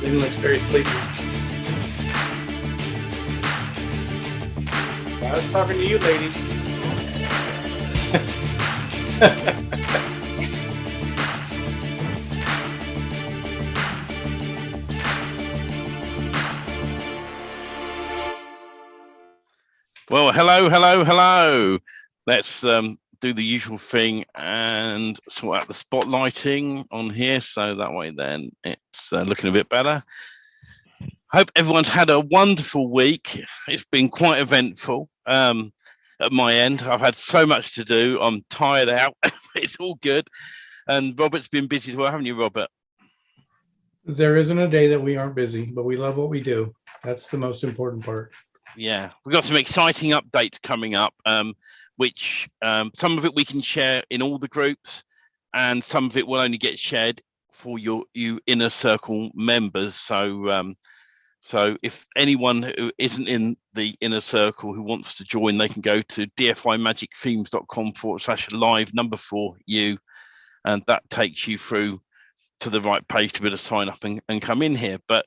Stephen looks very sleepy. I was talking to you, lady. Well, hello. Let's do the usual thing and sort out the spotlighting on here, so that way then it's looking a bit better. Hope everyone's had a wonderful week. It's been quite eventful at my end. I've had so much to do. I'm tired out. It's all good. And Robert's been busy as well, haven't you, Robert? There isn't a day that we aren't busy, but we love what we do. That's the most important part. Yeah, we've got some exciting updates coming up, which some of it we can share in all the groups, and some of it will only get shared for you inner circle members. So if anyone who isn't in the inner circle who wants to join, they can go to dfymagicthemes.com/live4u, and that takes you through to the right page to be able to sign up and come in here. But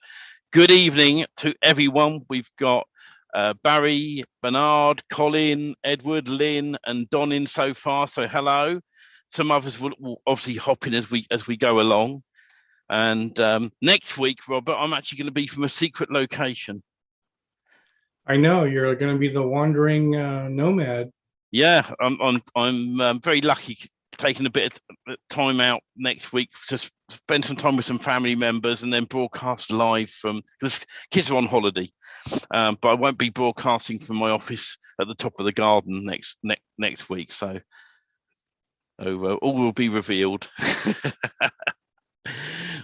good evening to everyone. We've got Barry, Bernard, Colin, Edward, Lynn, and Don in so far. So hello. Some others will obviously hop in as we go along. And next week, Robert, I'm actually going to be from a secret location. I know you're going to be the wandering nomad. Yeah, I'm very lucky, taking a bit of time out next week to spend some time with some family members and then broadcast live from, because kids are on holiday. But I won't be broadcasting from my office at the top of the garden next week. So all will be revealed.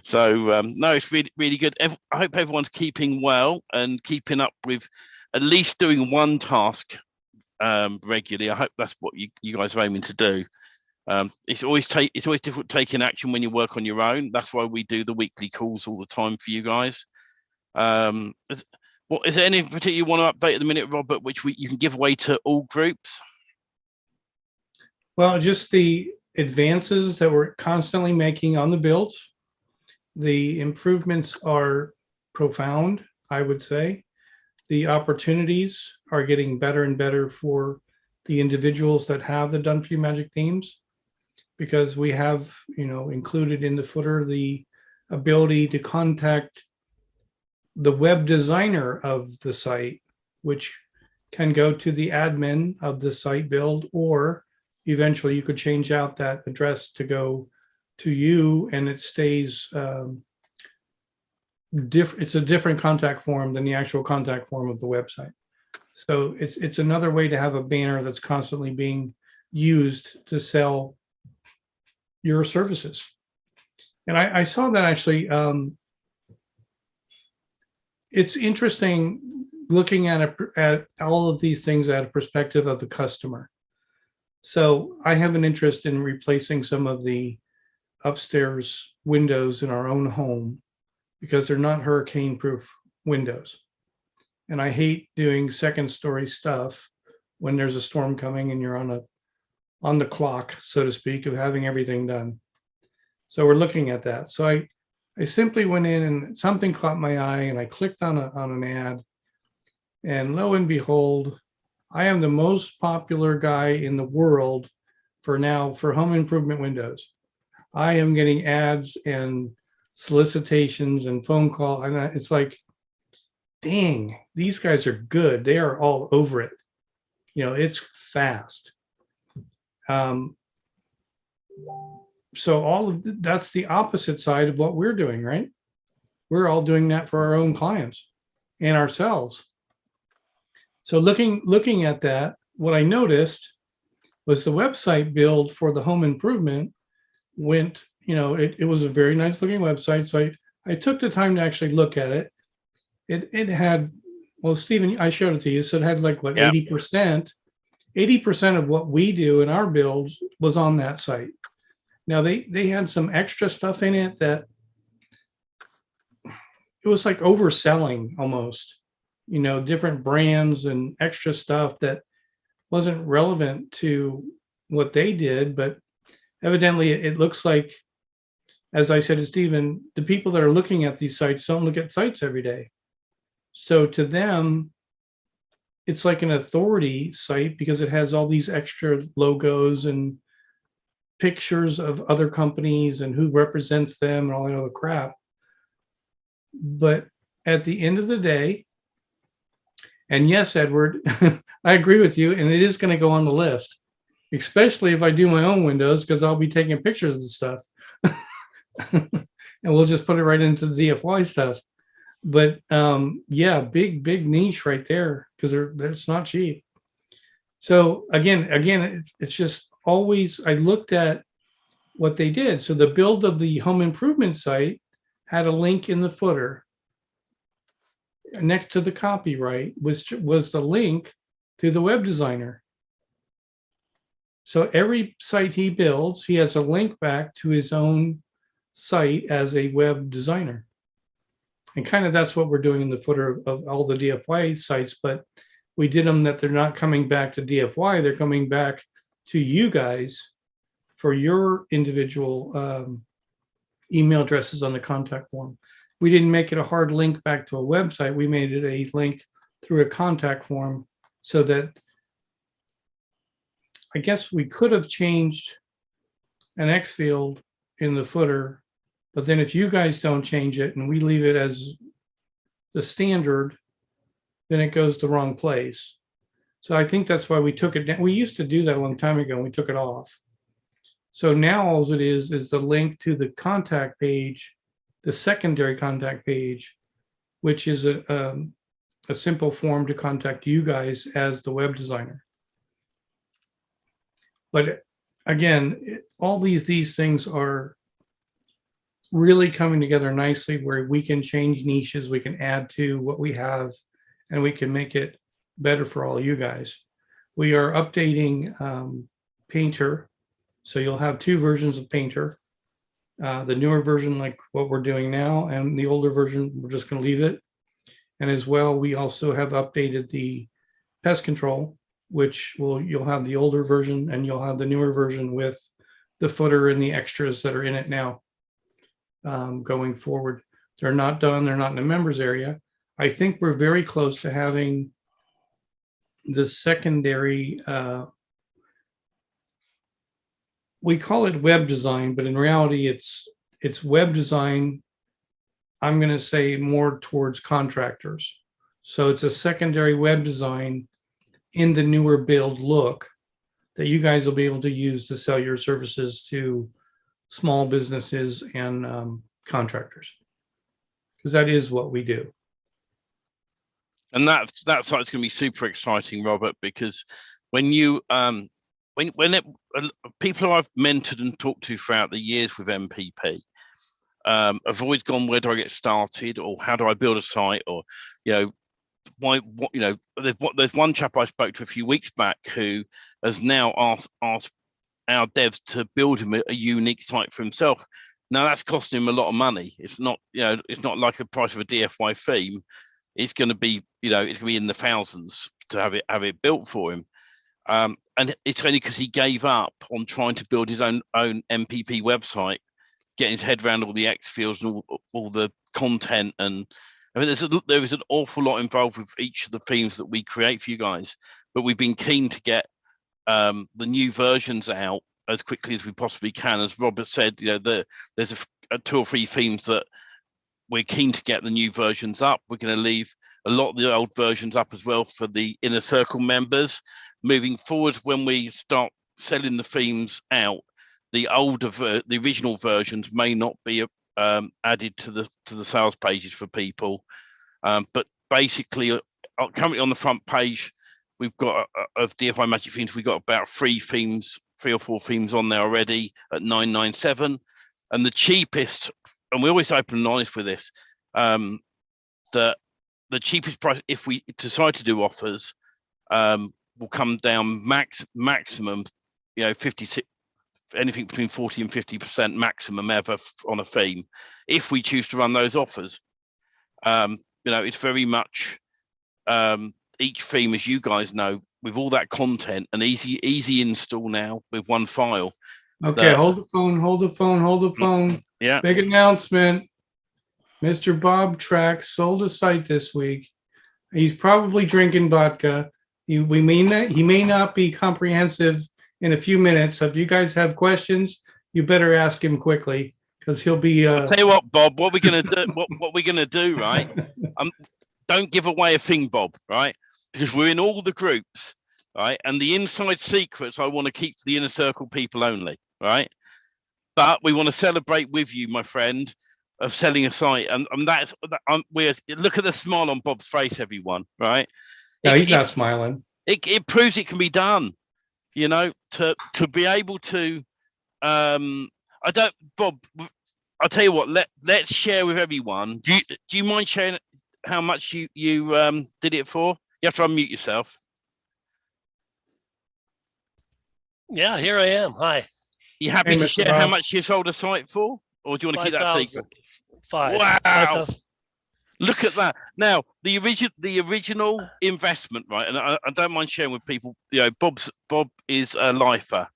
So no, it's really good. I hope everyone's keeping well and keeping up with at least doing one task regularly. I hope that's what you guys are aiming to do. It's always difficult taking action when you work on your own. That's why we do the weekly calls all the time for you guys. Is there any particular you want to update at the minute, Robert, which you can give away to all groups? Well, just the advances that we're constantly making on the build. The improvements are profound, I would say. The opportunities are getting better and better for the individuals that have the Done For You Magic themes, because we have, included in the footer the ability to contact the web designer of the site, which can go to the admin of the site build, or eventually you could change out that address to go to you, and it stays it's a different contact form than the actual contact form of the website. So it's another way to have a banner that's constantly being used to sell your services. And I saw that actually. It's interesting looking at all of these things at a perspective of the customer. So I have an interest in replacing some of the upstairs windows in our own home because they're not hurricane-proof windows. And I hate doing second-story stuff when there's a storm coming and you're on the clock, so to speak, of having everything done. So we're looking at that. So I simply went in and something caught my eye, and I clicked on an ad, and lo and behold, I am the most popular guy in the world for home improvement windows. I am getting ads and solicitations and phone call, and it's like, dang, these guys are good. They are all over it. It's fast. So that's the opposite side of what we're doing, right? We're all doing that for our own clients and ourselves. So looking at that, what I noticed was the website build for the home improvement went, it was a very nice looking website. So I took the time to actually look at it. It had, well, Stephen, I showed it to you. So it had like what, 80% of what we do in our builds was on that site. Now they had some extra stuff in it that it was like overselling almost, different brands and extra stuff that wasn't relevant to what they did. But evidently it looks like as I said to Stephen, the people that are looking at these sites don't look at sites every day. So to them, it's like an authority site because it has all these extra logos and pictures of other companies and who represents them and all that other crap. But at the end of the day, and yes, Edward, I agree with you, and it is going to go on the list, especially if I do my own windows, because I'll be taking pictures of the stuff. And we'll just put it right into the DFY stuff. But yeah, big niche right there, because it's not cheap. So again, it's just always, I looked at what they did. So the build of the home improvement site had a link in the footer next to the copyright, which was the link to the web designer. So every site he builds, he has a link back to his own site as a web designer. And kind of that's what we're doing in the footer of all the DFY sites, but we did them that they're not coming back to DFY, they're coming back to you guys for your individual email addresses on the contact form. We didn't make it a hard link back to a website. We made it a link through a contact form so that I guess we could have changed an X field in the footer, but then if you guys don't change it and we leave it as the standard, then it goes the wrong place. So I think that's why we took it down. We used to do that a long time ago and we took it off. So now all it is the link to the contact page, the secondary contact page, which is a simple form to contact you guys as the web designer. But again, all these things are really coming together nicely where we can change niches, we can add to what we have, and we can make it better for all you guys. We are updating Painter. So you'll have two versions of Painter. The newer version, like what we're doing now, and the older version, we're just going to leave it. And as well, we also have updated the pest control, which you'll have the older version and you'll have the newer version with the footer and the extras that are in it now. Going forward, they're not done. They're not in the members area. I think we're very close to having the secondary. We call it web design, but in reality, it's web design. I'm going to say more towards contractors. So it's a secondary web design in the newer build look that you guys will be able to use to sell your services to small businesses and contractors, because that is what we do. And that site's going to be super exciting, Robert, because when you people who I've mentored and talked to throughout the years with MPP have always gone, where do I get started, or how do I build a site, or why, there's one chap I spoke to a few weeks back who has now asked our devs to build him a unique site for himself. Now that's costing him a lot of money. It's not, it's not like the price of a DFY theme. It's going to be, it's going to be in the thousands to have it built for him. And it's only because he gave up on trying to build his own MPP website, getting his head around all the X fields and all the content. And I mean, there is an awful lot involved with each of the themes that we create for you guys. But we've been keen to get the new versions out as quickly as we possibly can. As Robert said, there's a 2 or 3 themes that we're keen to get the new versions up. We're going to leave a lot of the old versions up as well for the inner circle members. Moving forward, when we start selling the themes out, the original versions may not be added to the sales pages for people. But basically, currently on the front page, we've got of DFY Magic Themes, we've got about 3 or 4 themes on there already at $9.97. And the cheapest, and we're always open and honest with this, the cheapest price, if we decide to do offers, will come down maximum, 56, anything between 40 and 50% maximum ever on a theme, if we choose to run those offers. It's very much each theme, as you guys know, with all that content, an easy install now with one file. Okay, hold the phone, hold the phone, hold the phone. Yeah. Big announcement. Mr. Bob Track sold a site this week. He's probably drinking vodka. He may not be comprehensive in a few minutes. So if you guys have questions, you better ask him quickly because he'll be. Tell you what, Bob. What we're gonna do? What we're gonna do, right? Don't give away a thing, Bob. Right? Because we're in all the groups, right? And the inside secrets I want to keep for the inner circle people only, right? But we want to celebrate with you, my friend, of selling a site, and that's we're look at the smile on Bob's face, everyone, right? No, he's not smiling. It proves it can be done, you know, to be able to. I don't, Bob. I'll tell you what. Let's share with everyone. Do you mind sharing how much you did it for? You have to unmute yourself. Yeah, here I am. Hi. You happy to share how much you sold a site for, or do you want to keep that secret? 5. Wow! 5,000. Look at that. Now the original investment, right? And I don't mind sharing with people. You know, Bob is a lifer,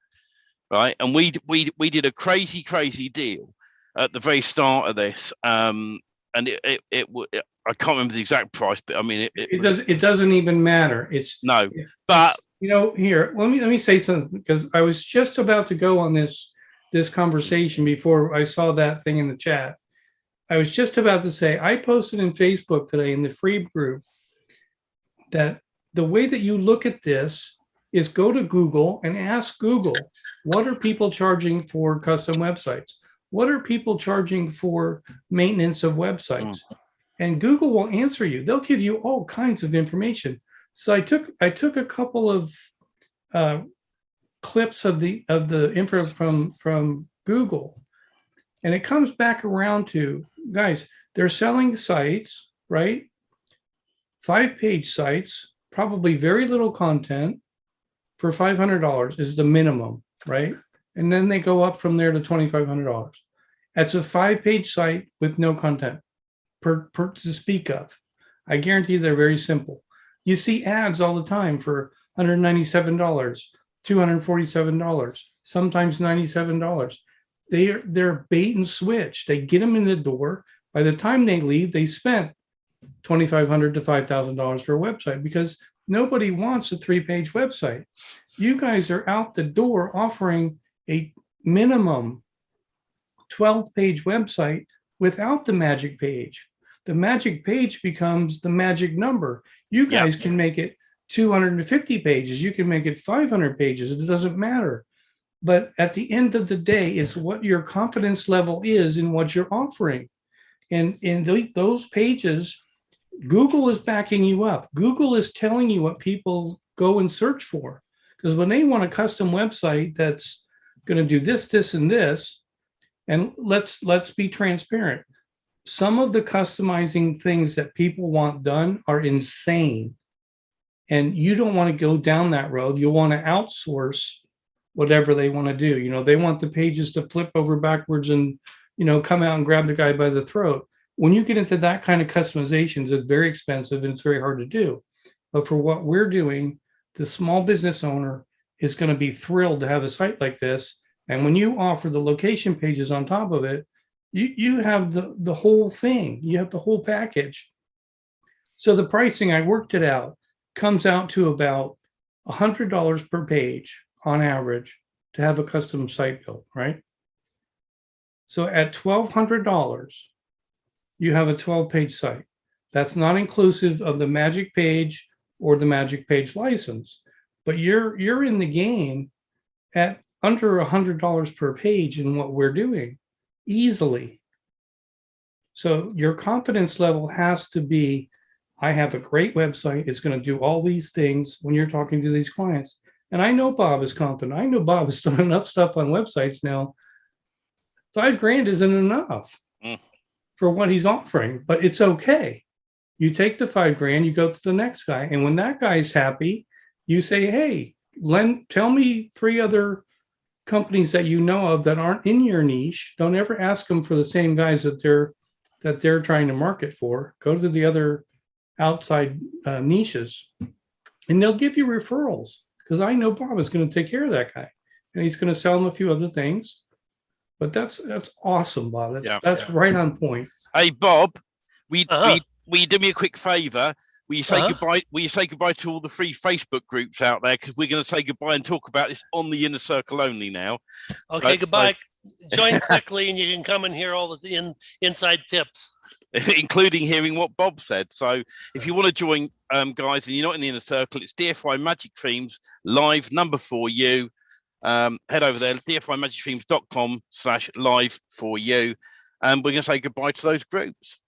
right? And we did a crazy deal at the very start of this. And it I can't remember the exact price, but I mean it doesn't even matter. But you know, here let me say something, because I was just about to go on this conversation before I saw that thing in the chat. I was just about to say, I posted in Facebook today in the free group that the way that you look at this is go to Google and ask Google, what are people charging for custom websites? What are people charging for maintenance of websites? And Google will answer you. They'll give you all kinds of information. So I took a couple of clips of the info from Google, and it comes back around to, guys, they're selling sites, right? 5-page sites, probably very little content, for $500 is the minimum, right? And then they go up from there to $2,500. That's a 5-page site with no content per to speak of. I guarantee they're very simple. You see ads all the time for $197, $247, sometimes $97. They're bait and switch. They get them in the door. By the time they leave, they spent $2,500 to $5,000 for a website, because nobody wants a 3-page website. You guys are out the door offering a minimum 12-page website without the magic page. The magic page becomes the magic number. You guys can make it 250 pages. You can make it 500 pages. It doesn't matter. But at the end of the day, it's what your confidence level is in what you're offering. And in those pages, Google is backing you up. Google is telling you what people go and search for. Because when they want a custom website that's going to do this, this, and this, and let's be transparent. Some of the customizing things that people want done are insane. And you don't want to go down that road. You'll want to outsource whatever they want to do. You know, they want the pages to flip over backwards and, you know, come out and grab the guy by the throat. When you get into that kind of customizations, it's very expensive and it's very hard to do. But for what we're doing, the small business owner is going to be thrilled to have a site like this. And when you offer the location pages on top of it, you have the whole thing. You have the whole package. So the pricing, I worked it out, comes out to about $100 per page on average to have a custom site built, right? So at $1,200, you have a 12-page site. That's not inclusive of the magic page or the magic page license, but you're in the game at under $100 per page in what we're doing easily. So your confidence level has to be, I have a great website. It's going to do all these things when you're talking to these clients. And I know Bob is confident. I know Bob has done enough stuff on websites now. $5,000 isn't enough for what he's offering, but it's okay. You take the $5,000, you go to the next guy. And when that guy's happy, you say, hey, tell me 3 other companies that you know of that aren't in your niche. Don't ever ask them for the same guys that they're trying to market for. Go to the other outside niches, and they'll give you referrals, because I know Bob is going to take care of that guy. and he's going to sell them a few other things. But that's awesome, Bob. That's right on point. Hey, Bob, will Uh-huh. you do me a quick favor? Will you say Uh-huh. goodbye? Will you say goodbye to all the free Facebook groups out there? Because we're going to say goodbye and talk about this on the inner circle only now. Okay, goodbye. Join quickly, and you can come and hear all the inside tips. Including hearing what Bob said. So if you want to join, guys, and you're not in the inner circle, it's DFY Magic Themes live number 4U. Head over there, dfymagicthemes.com/live4U. And we're going to say goodbye to those groups.